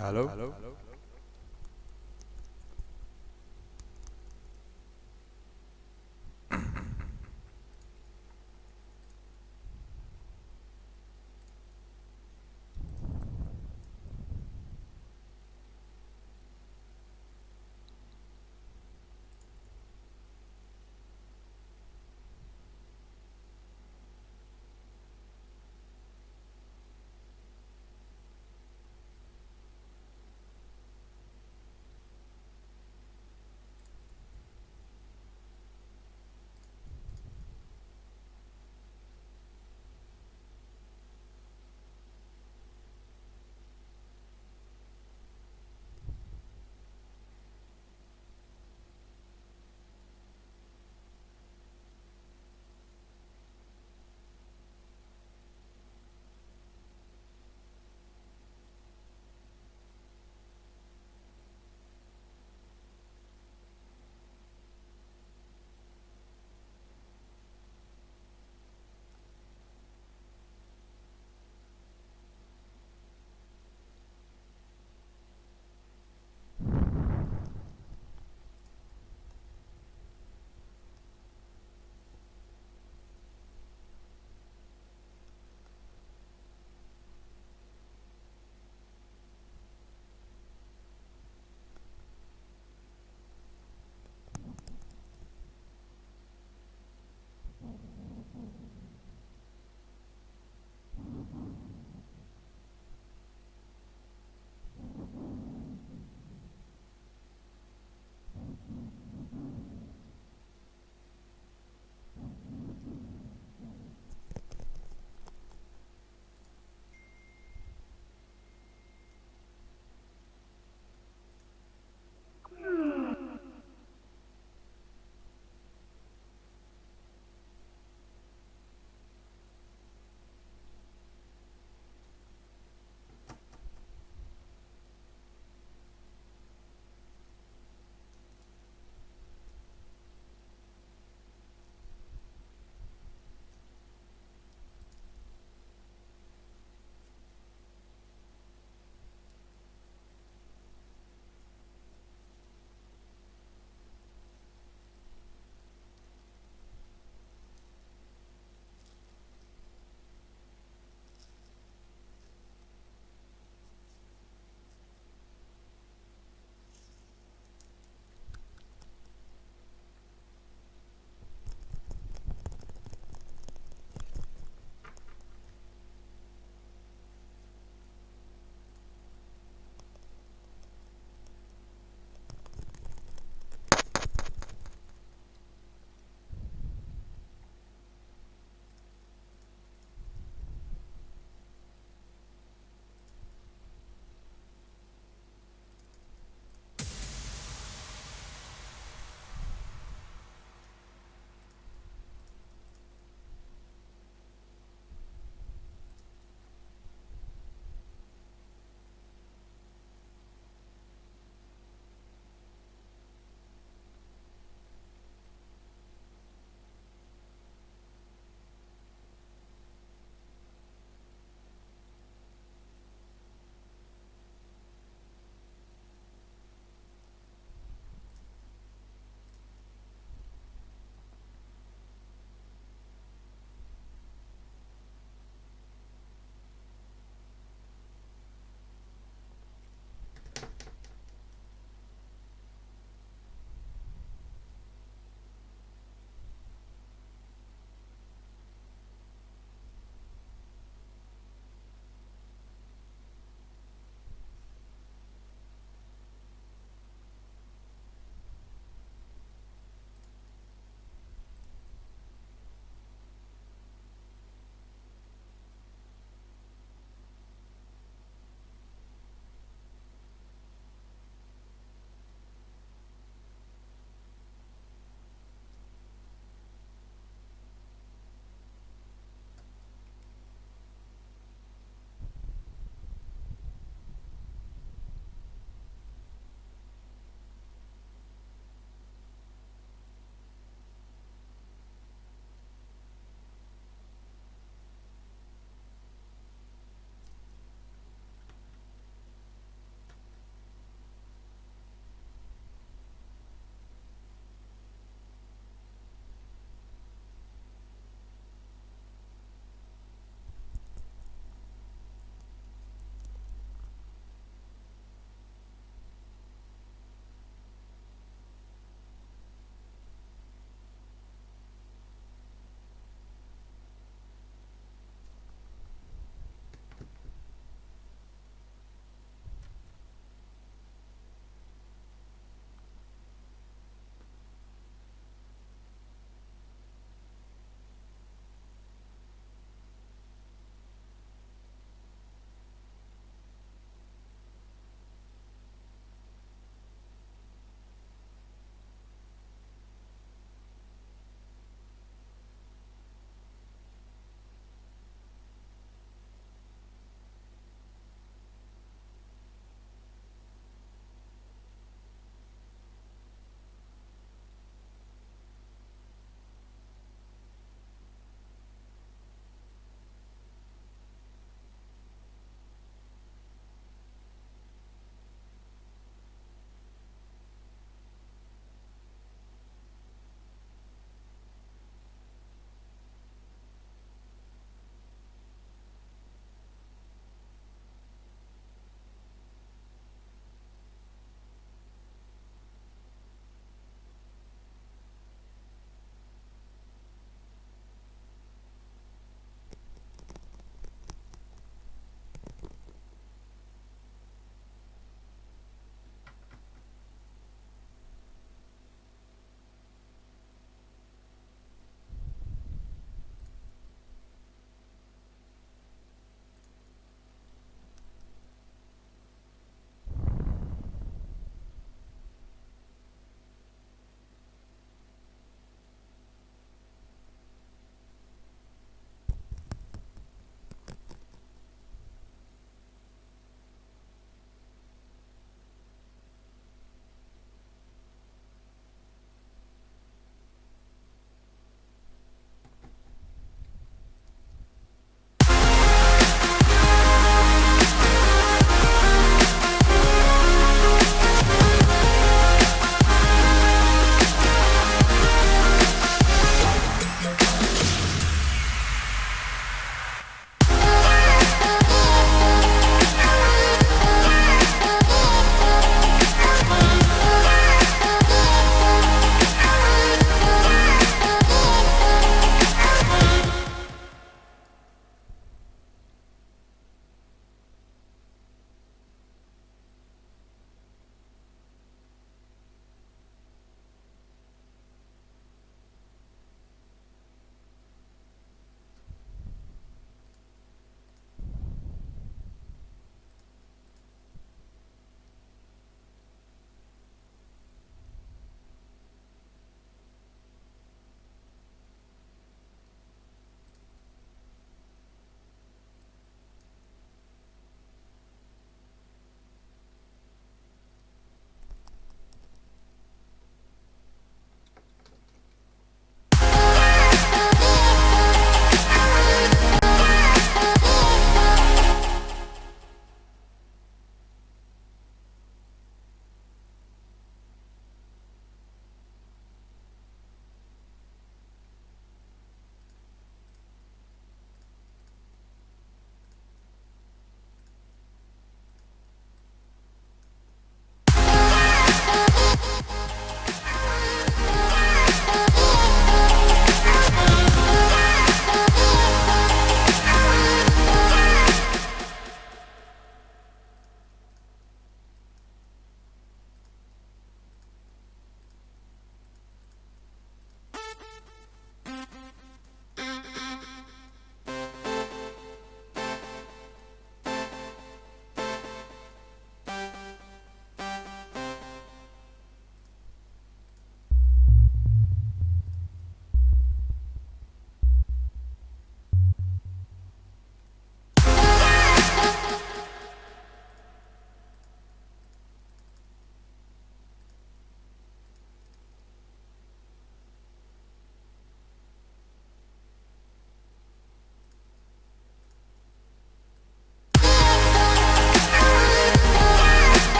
Hello?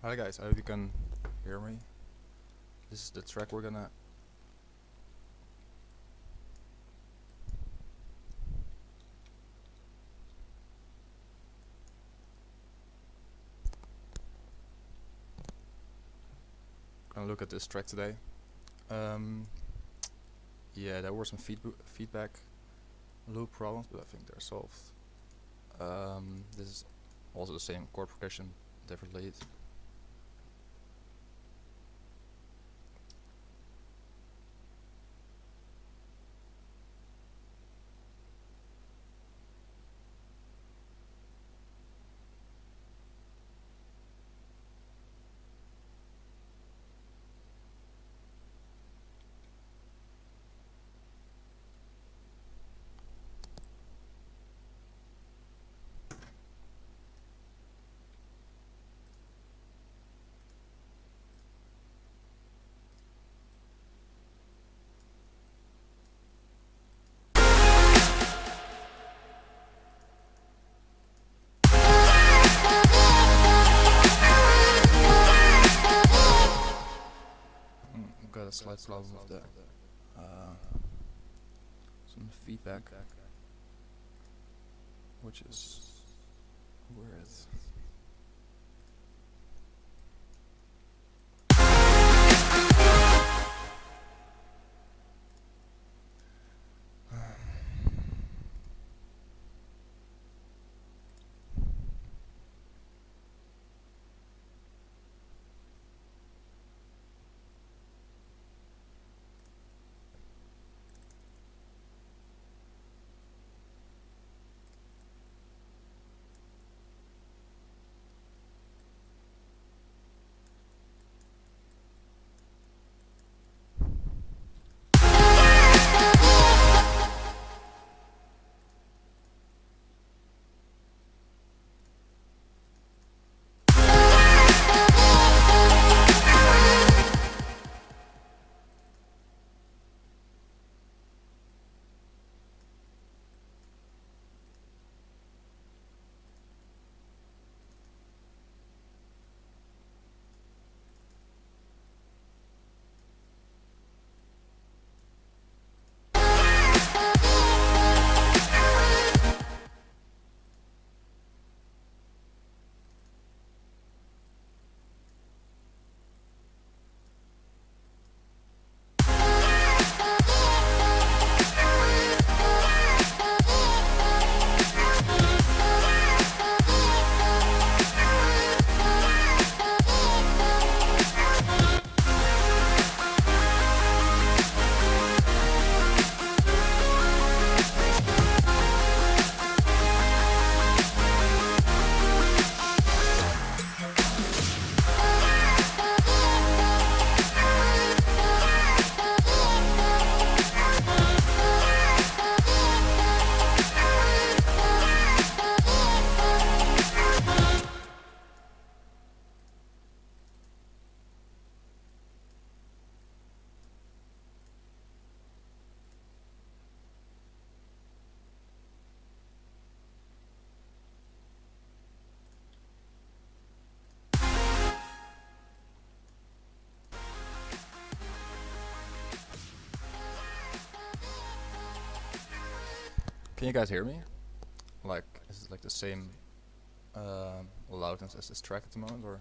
Hi guys, I hope you can hear me. This is the track we're gonna look at this track today. Um, yeah, there were some feedback loop problems, but I think they're solved. This is also the same chord progression, different lead. Got a slight problem with the some feedback, which is weird. Can you guys hear me? Like, is it like the same loudness as this track at the moment, or?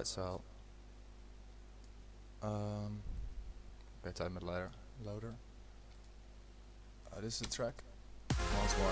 Alright, so okay, time it loader. This is the track. Once more.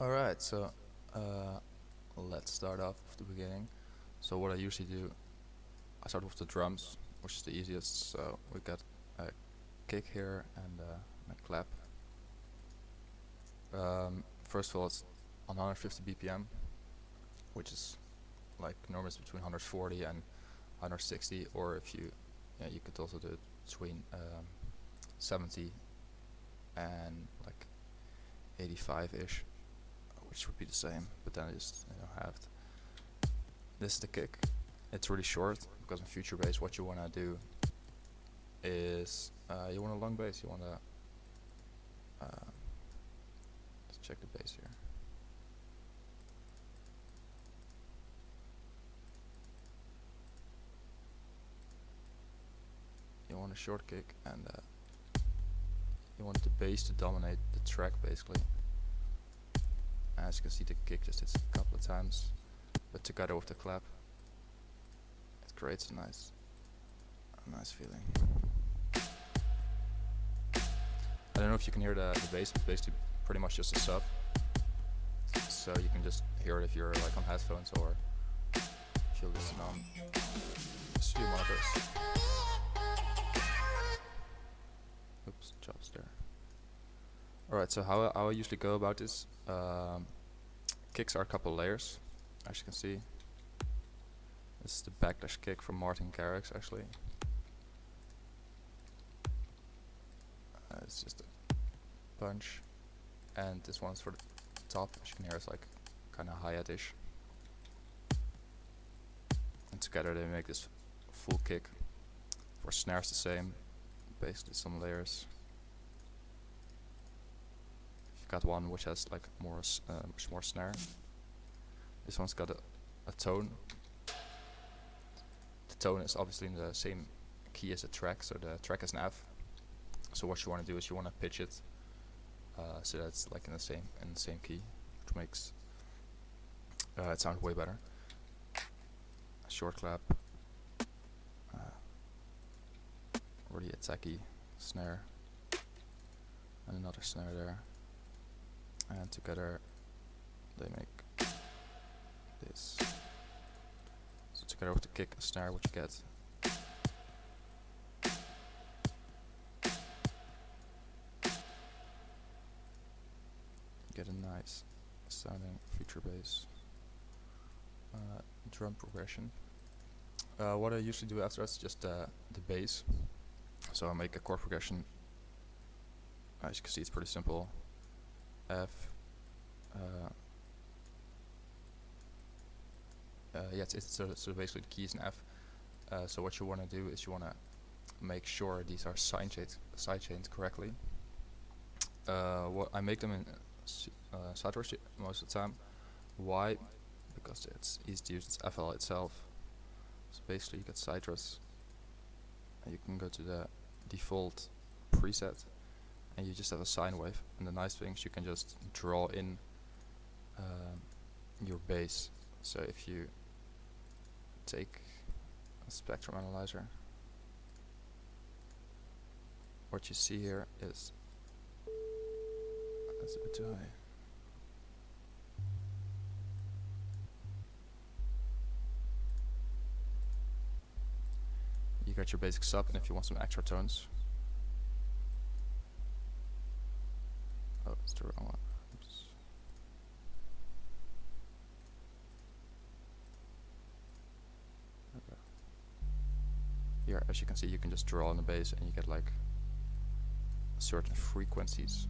Alright, so let's start off with the beginning. So what I usually do, I start with the drums, which is the easiest. So we got a kick here and a clap. First of all, it's on 150 BPM, which is like normally it's between 140 and 160, or if you could also do it between 70 and like 85-ish, which would be the same, but then I just halved. This is the kick. It's really short because in future bass what you want to do is you want a long bass. You want to let's check the bass here. You want a short kick, and you want the bass to dominate the track basically. As you can see, the kick just hits a couple of times, but together with the clap, it creates a nice feeling. I don't know if you can hear the bass. It's basically pretty much just a sub, so you can just hear it if you're like on headphones or if you listen on studio monitors. Oops, chops there. Alright, so how I usually go about this, kicks are a couple layers, as you can see. This is the backlash kick from Martin Garrix actually. It's just a punch, and this one's for the top. As you can hear, it's like kind of hi-hat-ish. And together they make this full kick. For snares the same, basically some layers. You've got one which has like much more snare. This one's got a tone. The tone is obviously in the same key as the track, so the track is an F. So what you want to do is you want to pitch it so that it's like in the same key, which makes it sound way better. A short clap, really attacky snare, and another snare there, and together they make this. So together with the kick and snare, what you get. Get a nice sounding future bass drum progression. What I usually do after that's just the bass. So I make a chord progression. As you can see, it's pretty simple. F. So basically the key is an F. So what you want to do is you want to make sure these are sidechained correctly. What I make them in sideways most of the time. Why? Because it's easy to use. It's FL itself. So basically you get citrus, and you can go to the default preset, and you just have a sine wave. And the nice thing is you can just draw in your bass. So if you take a spectrum analyzer, what you see here is that's a bit too high. You got your basic sub, and if you want some extra tones, oh, it's the wrong one. Oops. Okay. Here, as you can see, you can just draw on the bass, and you get like certain frequencies.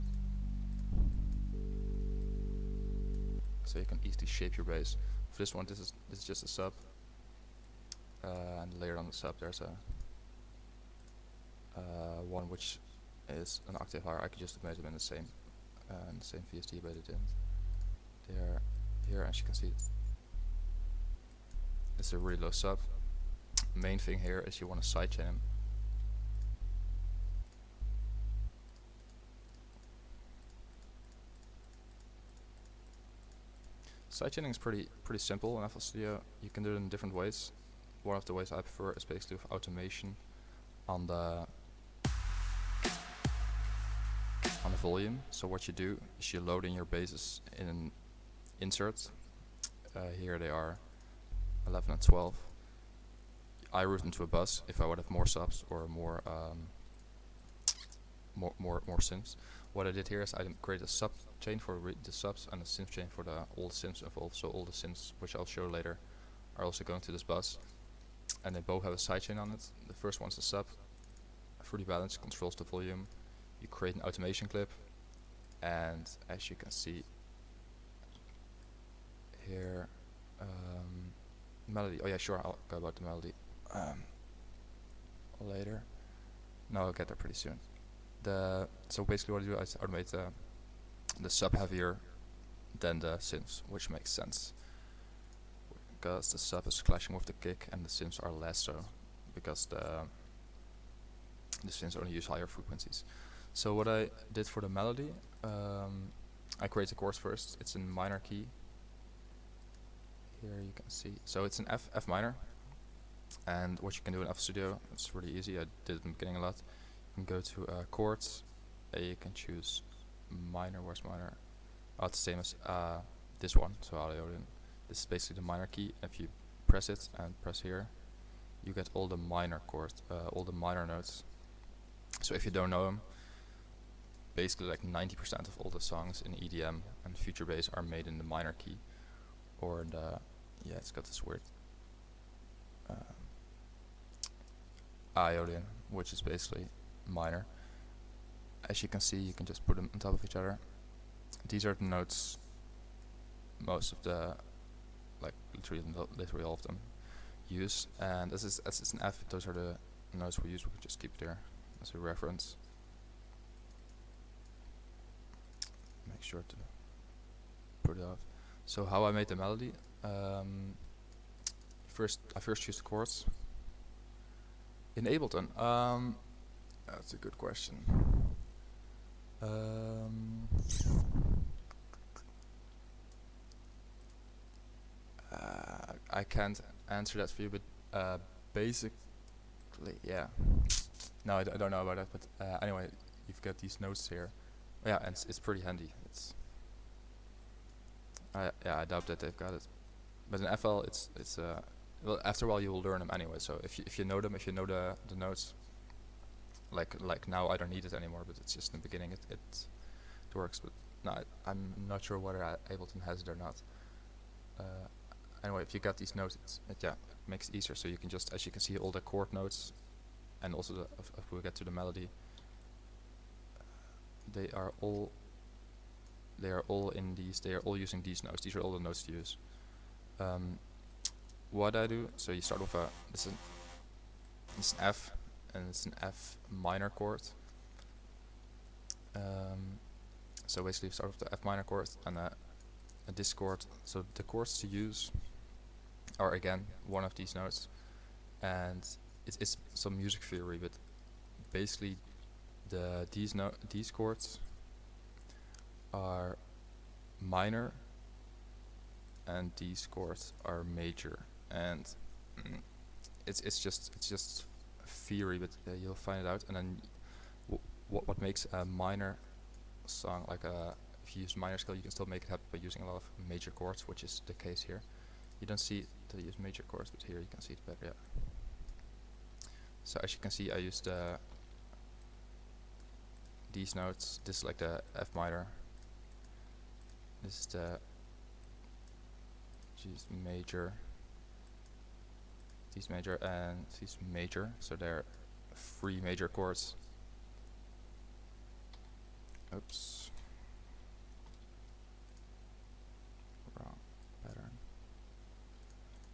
So you can easily shape your bass. For this one, this is just a sub, and layered on the sub there's a one which is an octave higher, I could just have made them in the same VST, but it didn't. They're here, as you can see. It's a really low sub. Main thing here is you want to sidechain them. Sidechaining is pretty simple in FL Studio. You can do it in different ways. One of the ways I prefer is basically with automation on the volume. So what you do is you load in your bases in an insert. Here they are, 11 and 12. I route them to a bus if I would have more subs or more synths. What I did here is I created a sub chain for the subs and a synth chain for all the synths involved. So all the synths, which I'll show later, are also going to this bus, and they both have a sidechain on it. The first one's the sub. Fruity balance controls the volume. You create an automation clip, and as you can see here, melody. Oh yeah, sure. I'll go about the melody later. No, I'll get there pretty soon. So basically what I do is automate the sub heavier than the synths, which makes sense because the sub is clashing with the kick and the synths are less so, because the synths only use higher frequencies. So what I did for the melody, I create the chords first. It's in minor key. Here you can see. So it's an F minor, and what you can do in FL Studio, it's really easy. I did it in the beginning a lot. You can go to chords, and you can choose minor. Where's minor? Oh, it's the same as this one. So this is basically the minor key. If you press it and press here, you get all the minor chords, all the minor notes. So if you don't know them, basically like 90% of all the songs in EDM and future bass are made in the minor key, or the it's got this weird iodine, which is basically minor. As you can see, you can just put them on top of each other. These are the notes most of the, like literally all of them use, and as it's an F, those are the notes we use. We can just keep it there as a reference. Make sure to put it off. So how I made the melody, I first choose the chords. In Ableton, that's a good question. I can't answer that for you, but basically, yeah. No, I don't know about that, but anyway, you've got these notes here. Yeah, and it's pretty handy. I doubt that they've got it, but in FL, it's well, after a while you will learn them anyway. So if you know them, if you know the notes, like now I don't need it anymore, but it's just in the beginning it works. But no, I'm not sure whether Ableton has it or not. Anyway, if you got these notes, it makes it easier. So you can just, as you can see, all the chord notes, and also if we get to the melody, they are all in these. They are all using these notes. These are all the notes to use. What I do, so you start with it's an F, and it's an F minor chord. So basically, you start with the F minor chord and a this chord. So the chords to use are again one of these notes, and it's some music theory, but basically these chords are minor and these chords are major, and it's just theory, but you'll find it out. And then what makes a minor song, like if you use minor scale, you can still make it happen by using a lot of major chords, which is the case here. You don't see that I use major chords, but here you can see it better. Yeah. So as you can see, I used these notes. This is like the F minor. This is the G's major. These major and these major. So they're 3 major chords. Oops. Wrong pattern.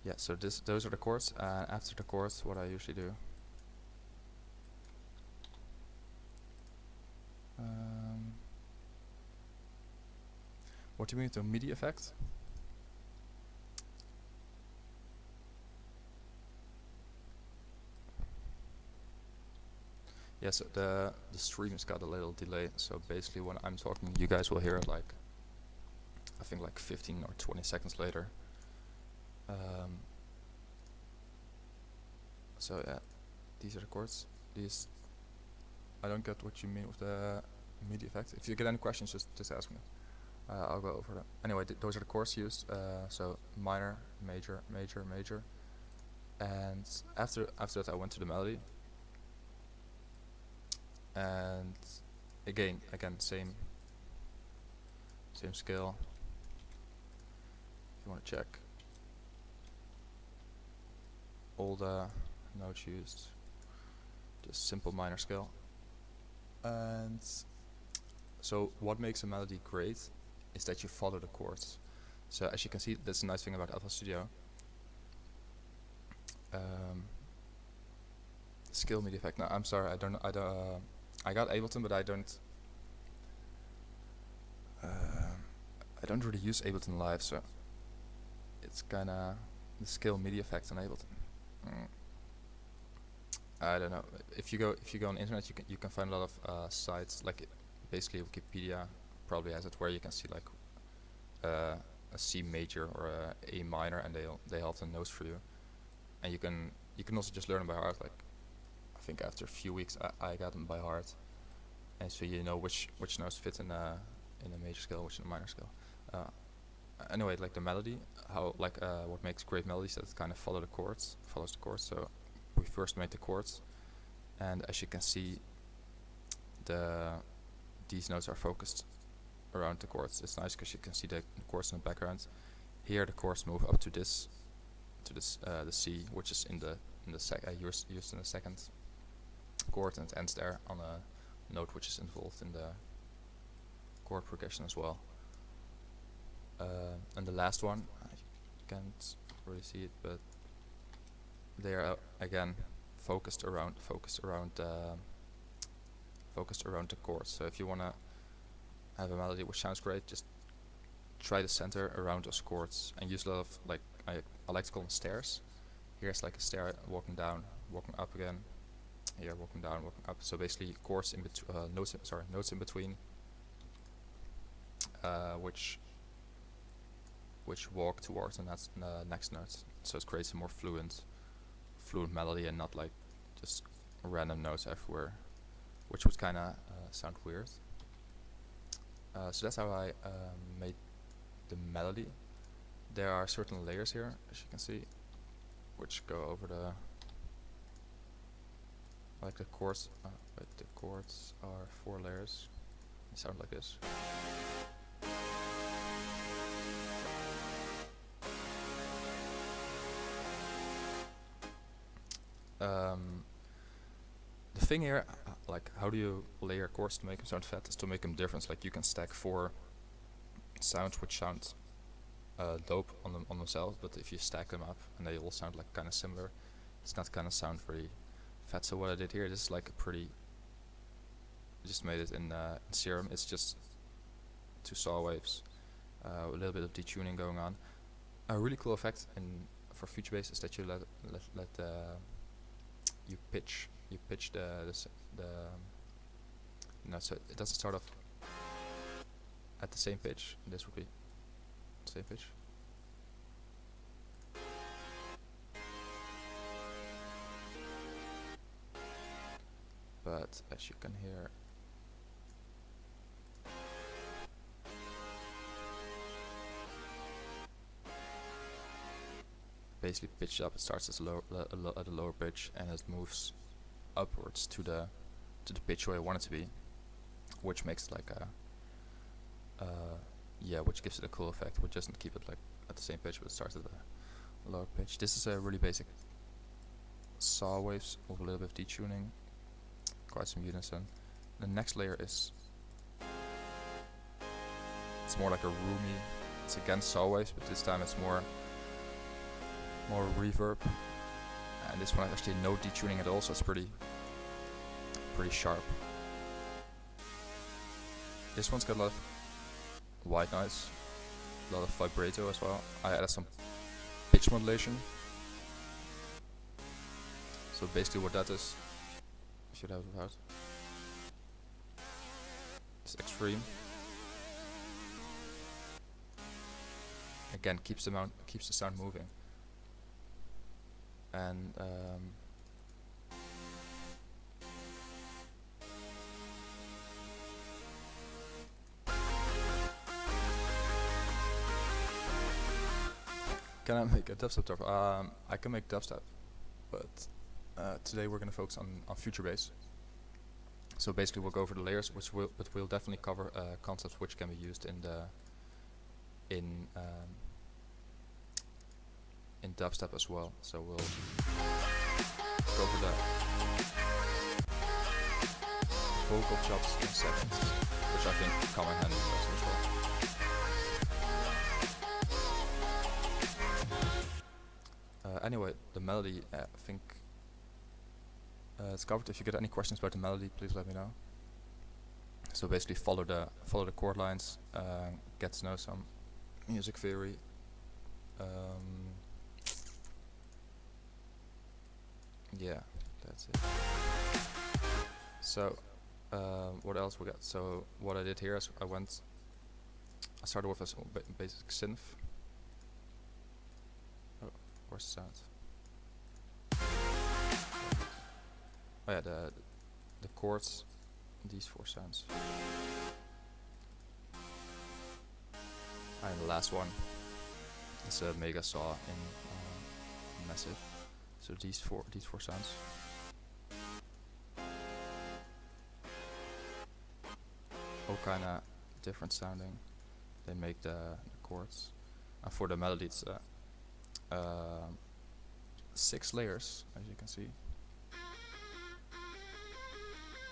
Yeah, so those are the chords. After the chords, what I usually do Um, what do you mean with the MIDI effect? Yes, the stream's got a little delay, so basically when I'm talking, you guys will hear it like, I think like 15 or 20 seconds later. So yeah, these are the chords. These, I don't get what you mean with the MIDI effect. If you get any questions, just ask me. I'll go over them. Anyway, those are the chords used. So minor, major, major, major, and after that I went to the melody. And again same scale. If you want to check all the notes used, just simple minor scale. And so what makes a melody great is that you follow the chords. So as you can see, that's a nice thing about FL Studio. Scale MIDI effect. No, I'm sorry, I got Ableton, but I don't really use Ableton Live, so it's kinda the scale MIDI effect on Ableton. I don't know. If you go on the internet, you can find a lot of sites, like basically Wikipedia probably has it, where you can see like a C major or a minor, and they have the notes for you, and you can also just learn them by heart. Like I think after a few weeks, I got them by heart, and so you know which notes fit in a major scale, which in a minor scale. Anyway, like the melody, how what makes great melodies, that it kind of follows the chords. So we first made the chords, and as you can see, these notes are focused around the chords. It's nice because you can see the chords in the background. Here the chords move up to the C, which is in the used in the second chord, and it ends there on a note which is involved in the chord progression as well. And the last one, I can't really see it, but they are again focused around the chords. So if you wanna have a melody which sounds great, just try to center around those chords and use a lot of like I like to call them stairs. Here's like a stair, walking down, walking up again. Here, walking down, walking up. So basically, chords in between, notes in between, which walk towards the next notes. So it creates a more fluent melody, and not like just random notes everywhere, which would kind of sound weird. So that's how I made the melody. There are certain layers here, as you can see, which go over the the chords. But the chords are 4 layers. They sound like this. The thing here, like how do you layer chords to make them sound fat, is to make them different. Like you can stack 4 sounds which sound dope on themselves, but if you stack them up and they all sound like kind of similar, it's not gonna sound very fat. So what I did here, this is like a pretty, just made it in Serum. It's just 2 saw waves, a little bit of detuning going on. A really cool effect for future bass is that you let you pitch the so it doesn't start off at the same pitch. This would be the same pitch. But as you can hear, basically pitched up. It starts as at a lower pitch, and it moves upwards to the pitch where I want it to be, which makes it like which gives it a cool effect. Which doesn't keep it like at the same pitch, but it starts at a lower pitch. This is a really basic saw waves with a little bit of detuning, quite some unison. The next layer is, it's more like a roomy, it's again saw waves, but this time it's more reverb, and this one has actually no detuning at all, so it's pretty sharp. This one's got a lot of white noise, a lot of vibrato as well. I added some pitch modulation. So basically what that is, I should have it out. It's extreme. Again, keeps the sound moving. And can I make a dubstep talk? I can make dubstep, but today we're going to focus on future bass. So basically we'll go over the layers, but we'll definitely cover concepts which can be used in dubstep as well. So we'll go over the vocal chops in seconds, which I think come in handy as well. Anyway, the melody, I think it's covered. If you get any questions about the melody, please let me know. So basically follow the chord lines, get to know some music theory. Yeah, that's it. So what else we got? So what I did here is I started with a basic synth. Oh, where's the sound? Oh yeah, the chords, these 4 sounds. And the last one is a mega saw in massive. So these four sounds. All kinda different sounding. They make the chords. And for the melody, it's 6 layers, as you can see.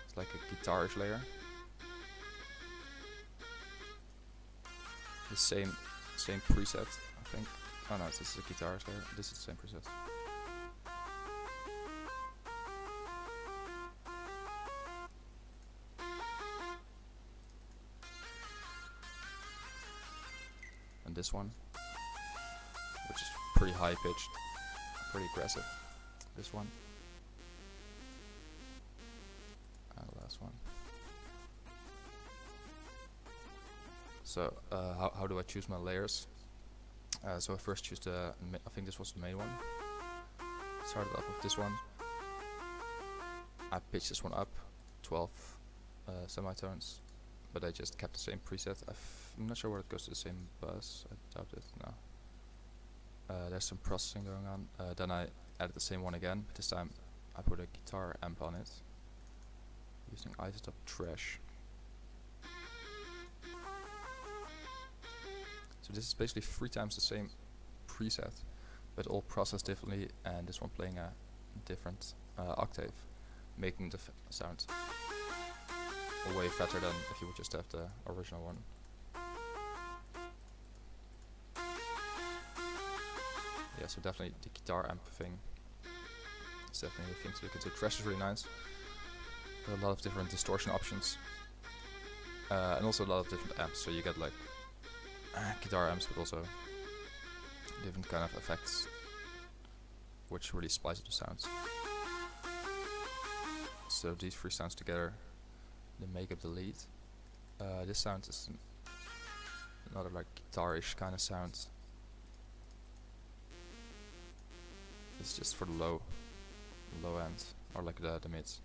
It's like a guitarish layer. The same preset, I think. Oh no, this is a guitarish layer. This is the same preset. And this one, which is pretty high pitched, pretty aggressive. This one. And the last one. So how do I choose my layers? So I first choose I think this was the main one. Started off with this one. I pitched this one up 12 semitones, but I just kept the same preset. I'm not sure where it goes to the same bus. I doubt it. No. There's some processing going on. Then I added the same one again. But this time I put a guitar amp on it using isotope trash. So this is basically 3 times the same preset, but all processed differently, and this one playing a different octave, making the sound way better than if you would just have the original one. Yeah, so definitely the guitar amp thing is definitely a thing to look into. Trash is really nice. Got a lot of different distortion options, and also a lot of different amps. So you get like guitar amps, but also different kind of effects, which really spice up the sounds. So these 3 sounds together, they make up the lead. This sound is another like guitarish kind of sound. It's just for the low end, or like the mids.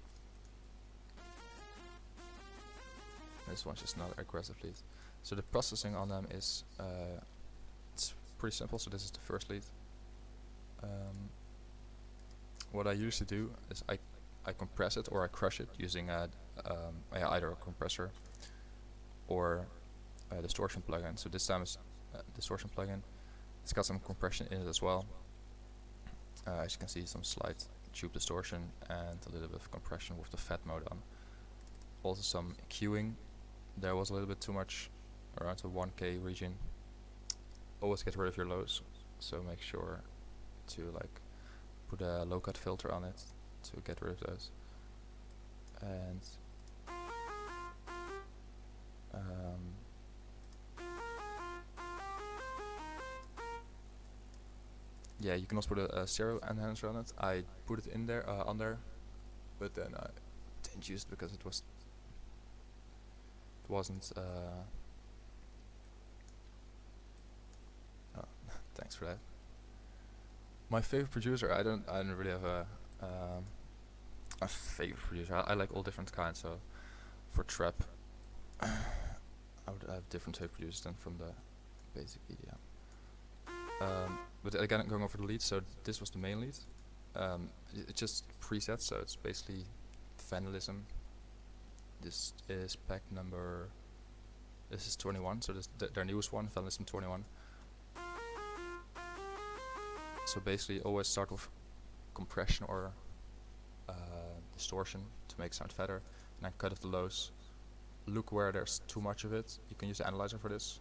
This one's just another aggressive lead. So the processing on them is it's pretty simple. So this is the first lead. What I usually do is I compress it or I crush it using either a compressor or a distortion plugin. So this time it's a distortion plugin. It's got some compression in it as well. As you can see, some slight tube distortion and a little bit of compression with the fat mode on. Also some EQing. There was a little bit too much, around the 1K region. Always get rid of your lows, so make sure to like put a low cut filter on it to get rid of those. And Yeah, you can also put a stereo enhancer on it. I put it in there, on there, but then I didn't use it because it wasn't. Oh, thanks for that. My favorite producer, I don't really have a favorite producer. I like all different kinds. So for trap, I would have different type producers than from the basic EDM. But again, going over the lead. So this was the main lead. It's just presets. So it's basically vandalism. This is pack number. This is 21. So this their newest one, vandalism 21. So basically, always start with compression or distortion to make sound fatter, and then cut off the lows. Look where there's too much of it. You can use the analyzer for this.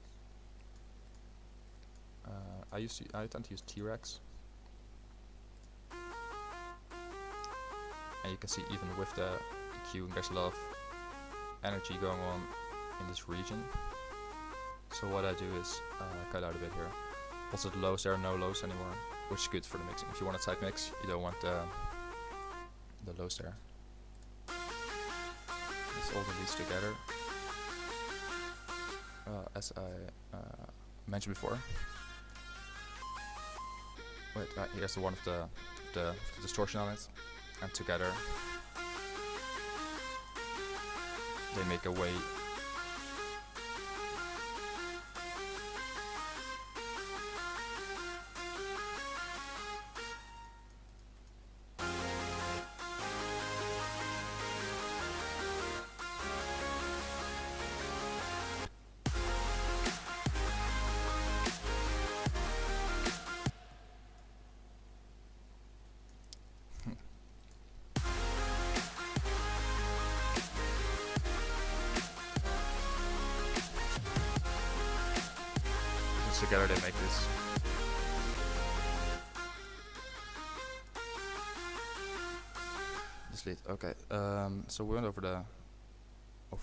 I tend to use T-Rex, and you can see even with the EQing, there's a lot of energy going on in this region. So what I do is cut out a bit here. Also the lows, there are no lows anymore, which is good for the mixing. If you want a tight mix, you don't want the lows there. It's all the leads together. As I mentioned before. Wait, here's the one of the distortion on it, and together they make a way. Together they make this. This lead. Okay. So we went over the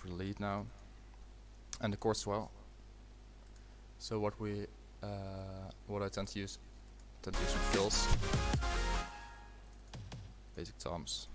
lead now, and the chords as well. So what I tend to use some fills, basic toms.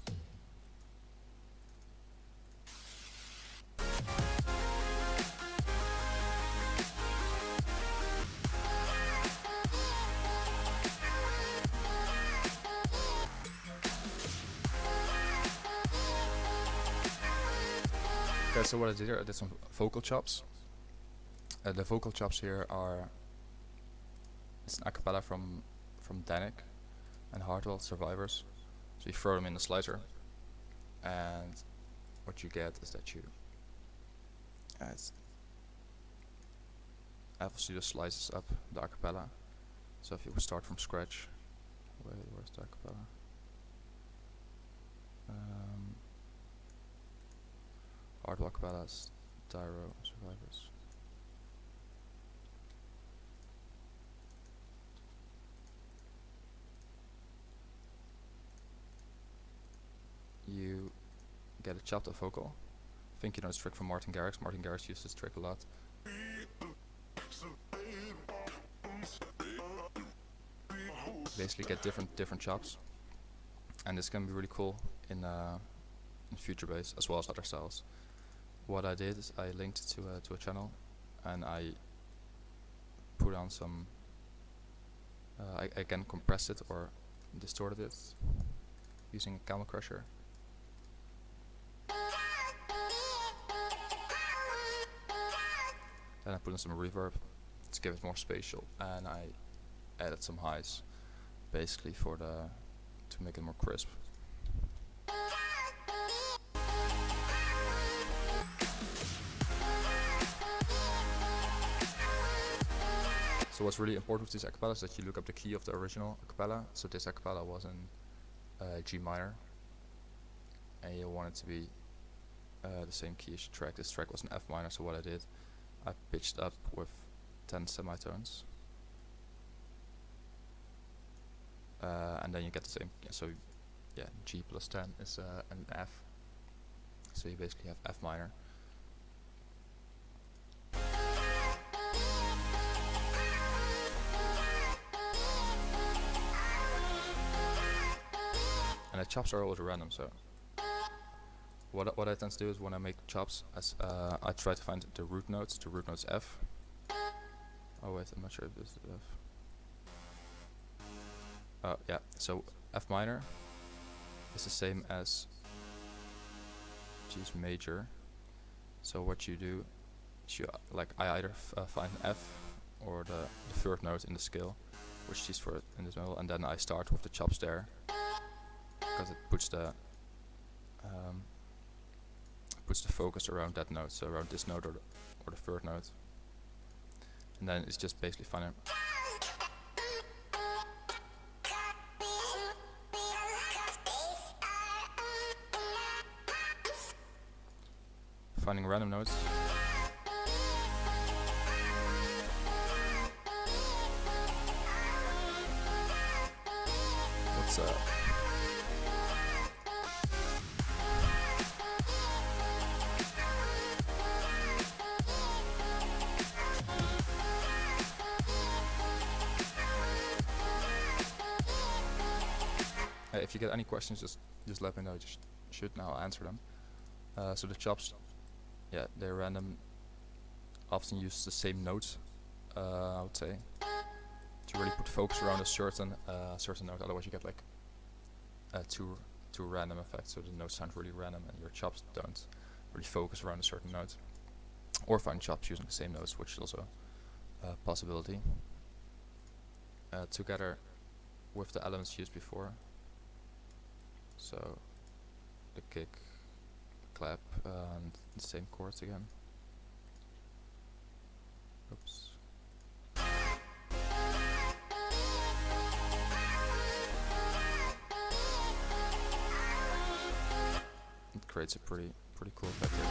Okay, so what I did here, I did some vocal chops. The vocal chops here it's an acapella from Danik and Hardwell Survivors. So you throw them in the slicer, and what you get is that you obviously just slices up the acapella. So if you would start from scratch, where's the acapella? Hardwell acapellas, Dyro Survivors. You get a chopped up vocal. I think you know this trick from Martin Garrix. Martin Garrix used this trick a lot. Basically get different chops, and this can be really cool in future bass as well as other styles. What I did is I linked to a channel, and I put on some. I again compressed it or distorted it using a Camel Crusher. Then I put in some reverb to give it more spatial, and I added some highs, basically to make it more crisp. So what's really important with these acapellas is that you look up the key of the original acapella. So this acapella was in G minor, and you want it to be the same key as your track. This track was in F minor, so what I did, I pitched up with 10 semitones, and then you get the same. So yeah, G plus 10 is an F. So you basically have F minor. And the chops are always random, so what I tend to do is when I make chops, I try to find the root notes. The root notes F. Oh wait, I'm not sure if this is F. Oh yeah, so F minor is the same as G's major. So what you do is you I either find F or the third note in the scale, which is for in this middle, and then I start with the chops there, because it puts the focus around that note, so around this note or the third note, and then it's just basically finding random notes. What's up? If you get any questions, just let me know. Just shoot and I'll answer them. So the chops, yeah, they're random. Often use the same notes, I would say, to really put focus around a certain note. Otherwise, you get like too random effects. So the notes sound really random, and your chops don't really focus around a certain note. Or find chops using the same notes, which is also a possibility. Together with the elements used before. So the kick, clap, and the same chords again. Oops. It creates a pretty cool effect here.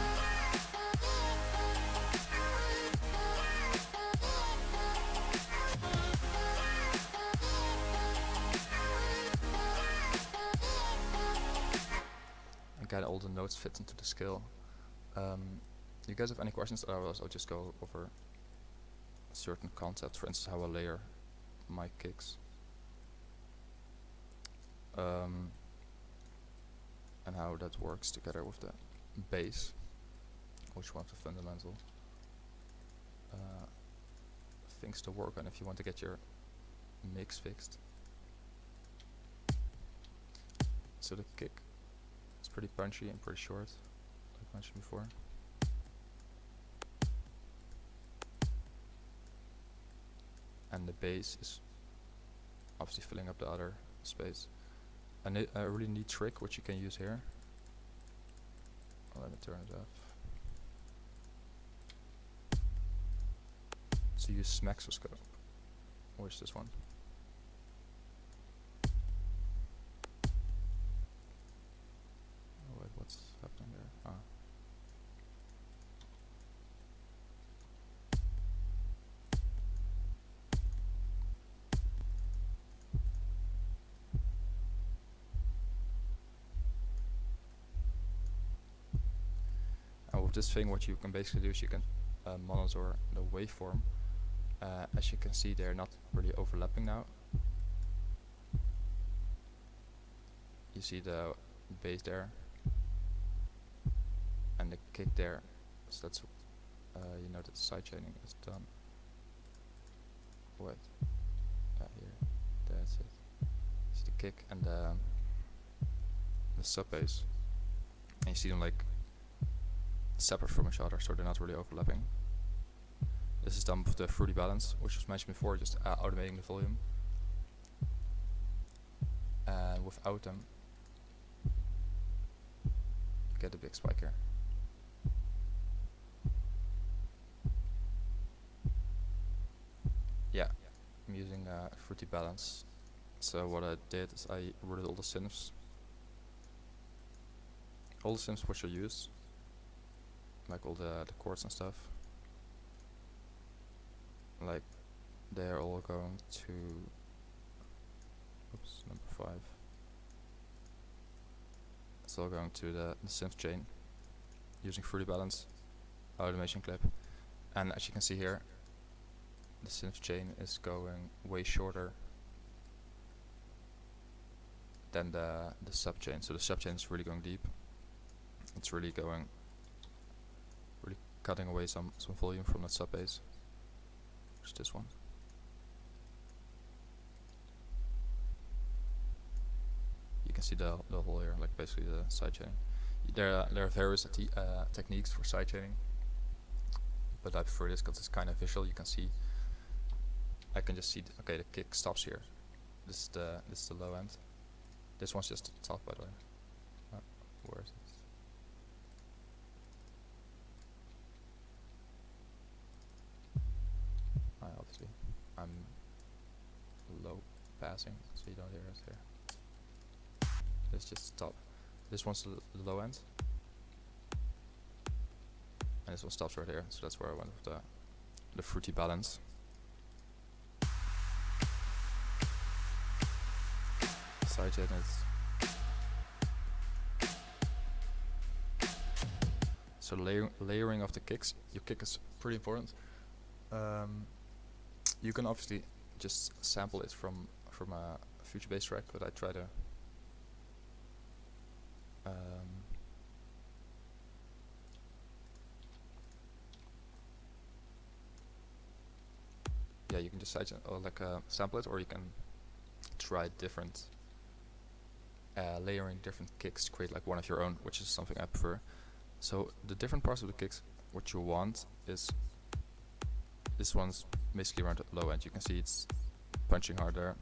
Again, all the notes fit into the scale. You guys have any questions? Otherwise, I'll just go over certain concepts. For instance, how I layer my kicks, and how that works together with the bass, which is one of the fundamental things to work on if you want to get your mix fixed. So the kick is pretty punchy and pretty short, like I mentioned before. And the bass is obviously filling up the other space. And a really neat trick which you can use here. Let me turn it off. So use Smexoscope. Where's this one? Oh wait, what's happening there? Ah. And with this thing, what you can basically do is you can monitor the waveform. As you can see, they're not really overlapping now. You see the bass there and the kick there, so that's you know that the side chaining is done. Wait, here, that's it. It's the kick and the sub bass, and you see them like separate from each other, so they're not really overlapping. This is done with the Fruity Balance, which was mentioned before, just automating the volume. And without them, you get a big spike here. Yeah, I'm using Fruity Balance. So what I did is I routed all the synths. All the synths which are used, like all the chords and stuff. Like they're all going to number 5. It's all going to the synth chain using Fruity Balance, automation clip, and as you can see here, the synth chain is going way shorter than the subchain. So the subchain is really going deep. It's really cutting away some volume from that sub bass, which is this one. You can see the hole here, like basically the sidechaining. There are various techniques for sidechaining, but I prefer this because it's kind of visual. You can see, I can just see, okay, the kick stops here. This is the low end. This one's just the top, by the way. Where is it? Obviously, I'm low passing, so you don't hear it here. This is just the top. This one's the low end, and this one stops right here. So that's where I went with the fruity balance. Sidechain is so layering of the kicks. Your kick is pretty important. You can obviously just sample it from a future bass track, but I try to yeah, you can just sample it, or you can try different layering different kicks to create like one of your own, which is something I prefer. So the different parts of the kicks, what you want is this one's basically around the low end. You can see it's punching hard there.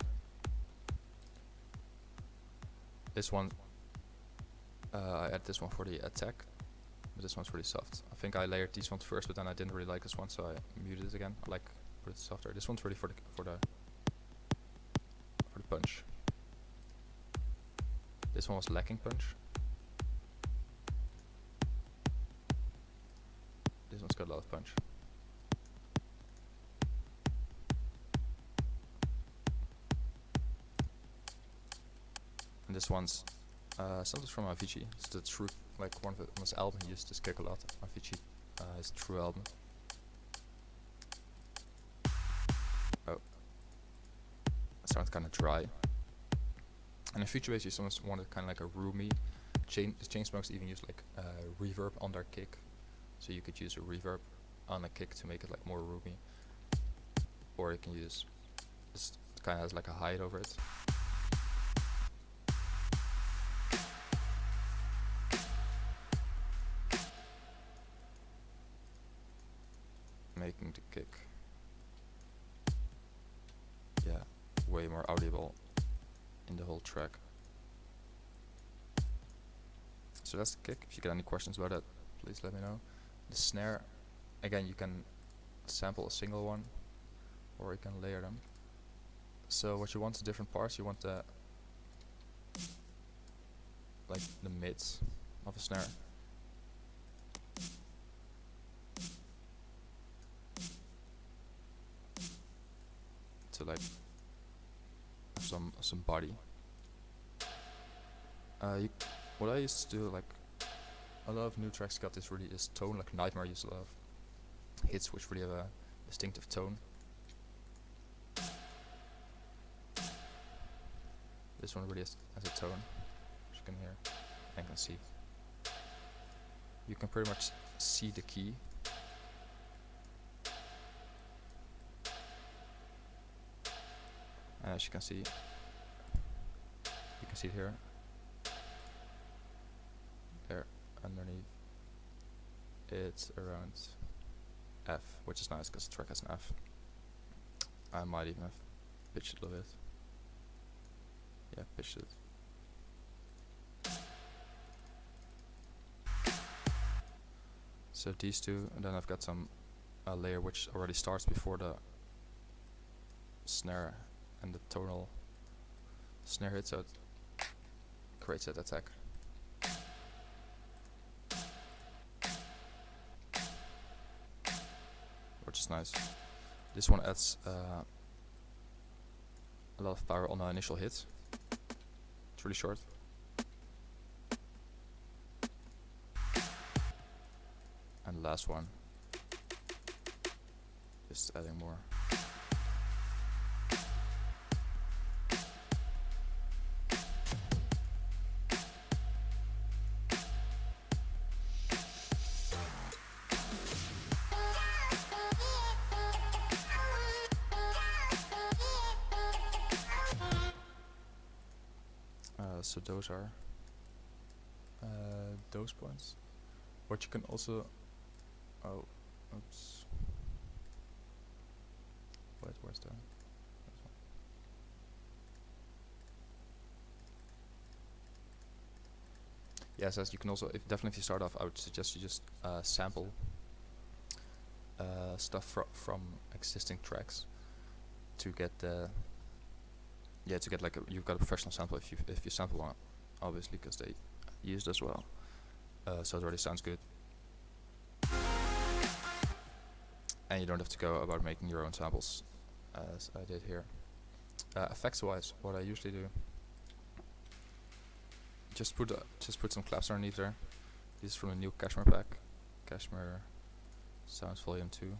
This one, I add this one for the attack, but this one's really soft. I think I layered these ones first, but then I didn't really like this one, so I muted it again. I like put it softer. This one's really for the punch. This one was lacking punch. This one's got a lot of punch. And this one's something from Avicii. It's the true, like one of his album. He used this kick a lot. Avicii, his true album. Oh, it sounds kind of dry. And in future bass, you sometimes wanted kind of like a roomy. Chainsmokers even use like reverb on their kick, so you could use a reverb on a kick to make it like more roomy. Or you can use this kind of has like a hide over it. Making the kick, yeah, way more audible in the whole track. So that's the kick. If you get any questions about that, please let me know. The snare, again, you can sample a single one, or you can layer them. So what you want is different parts. You want the mids of a snare. To like some body. What I used to do, like a lot of new tracks got this tone, like Nightmare used a lot of hits which really have a distinctive tone. This one really has a tone, which you can hear and can see. You can pretty much see the key. And as you can see it here. There, underneath, it's around F, which is nice because the track has an F. I might even have pitched it a little bit. Yeah, pitched it. So these two, and then I've got some layer which already starts before the snare and the tonal snare hit, so it creates that attack. Which is nice. This one adds a lot of power on the initial hit. It's really short. And the last one, just adding more. So those are those points. What you can also, oh, oops, wait, where's that? Yes, as you can also, definitely if you start off, I would suggest you just sample stuff from existing tracks to get the to get like you've got a professional sample if you sample one, obviously, because they used as well. So it already sounds good, and you don't have to go about making your own samples as I did here. Effects wise, what I usually do, just put some claps underneath there. This is from the new Cashmere pack, Cashmere Sounds Volume 2.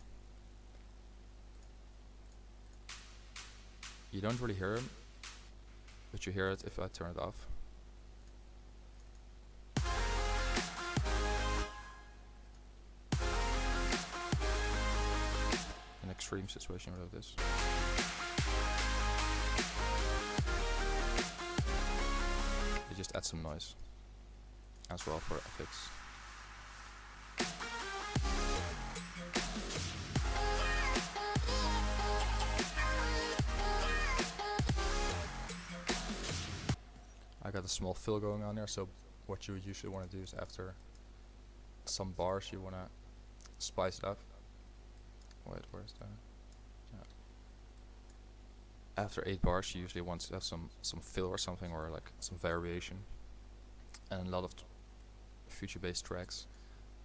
You don't really hear them, but you hear it if I turn it off. An extreme situation without this. You just add some noise as well for effects. I got a small fill going on there, so what you usually want to do is after some bars you want to spice it up. Wait, where's that? Yeah. After 8 bars you usually want to have some fill or something, or like some variation. And a lot of future based tracks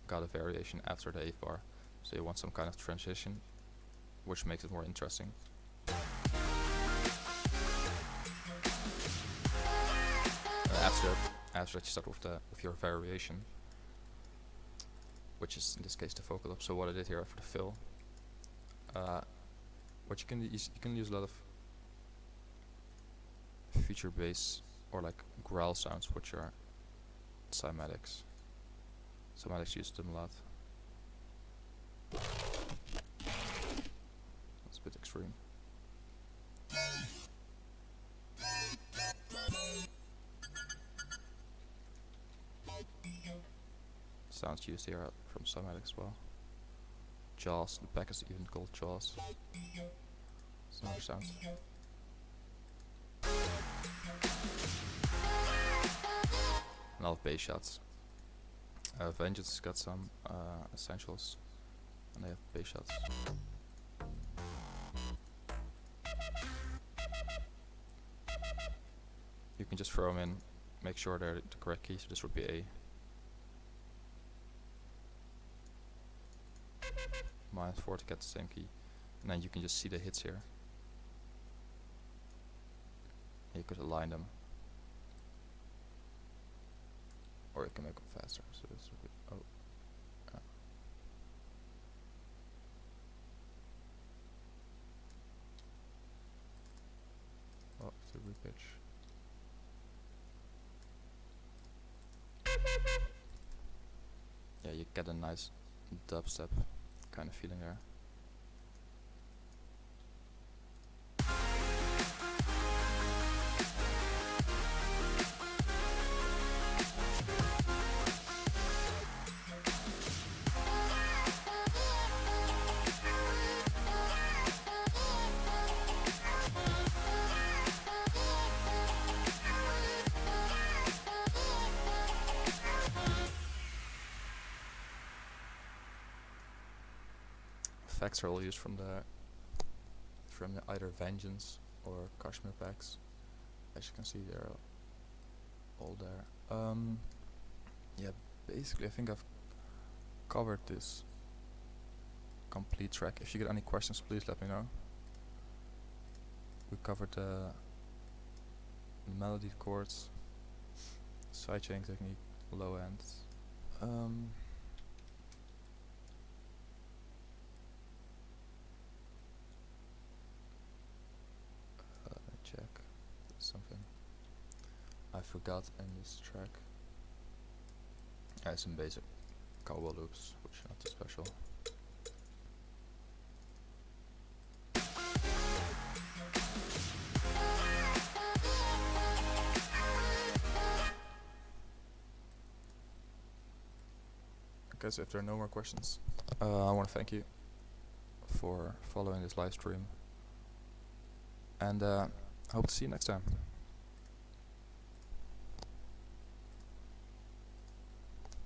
got a variation after the 8th bar, so you want some kind of transition which makes it more interesting. After that you start with your variation, which is in this case the vocal up. So what I did here for the fill, what you can use a lot of feature bass or like growl sounds, which are cymatics. Cymatics use them a lot. That's a bit extreme. Sounds used here from cymatics as well. Jaws, the pack is even called Jaws. Some other sounds. A lot of bass shots. Vengeance has got some essentials, and they have bass shots. You can just throw them in, make sure they're the correct key, so this would be A. -4 to get the same key, and then you can just see the hits here. You could align them, or you can make them faster. So this would be to repitch. Yeah, you get a nice dubstep kind of feeling there. Effects are all used from the either Vengeance or Cashmere packs. As you can see, they're all there. Yeah, basically I think I've covered this complete track. If you get any questions, please let me know. We covered the melody chords, sidechain technique, low end. Check something I forgot in this track. Some basic cowbell loops, which are not too special. guess if there are no more questions, I want to thank you for following this live stream, and hope to see you next time.